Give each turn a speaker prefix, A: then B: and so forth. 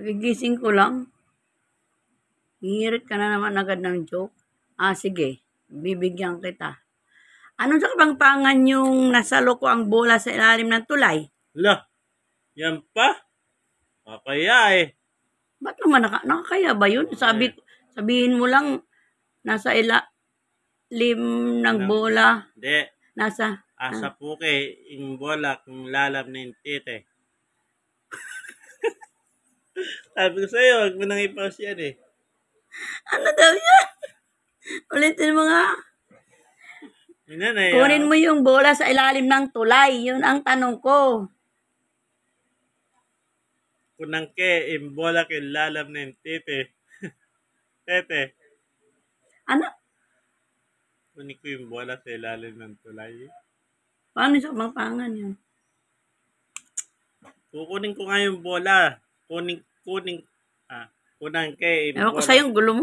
A: Nagigising ko lang. Hihirit ka na naman agad ng joke. Sige. Bibigyan kita. Anong sa kapangpangan yung nasalo ko ang bola sa ilalim ng tulay?
B: Lah, yan pa? Kaya eh.
A: Ba't naman nakakaya ba yun? Sabihin mo lang, nasa ilalim ng bola.
B: Hindi.
A: Nasa...
B: Asa puke, yung bola kung lalam na yung tite. Sabi ko sa'yo, huwag mo nang i-pause yan eh.
A: Ano daw yan? Ulitin mo nga. Kunin mo yung bola sa ilalim ng tulay. Yun ang tanong ko.
B: Kunang ke, yung bola kung lalam na yung tite. Tete.
A: Ano?
B: Kunin ko yung bola sa ilalim ng tulay.
A: Paano sa kapangpangan yun?
B: Kukunin ko nga yung bola. Kunang ke, yung bola.
A: Ewan ko sa'yo, gulo mo.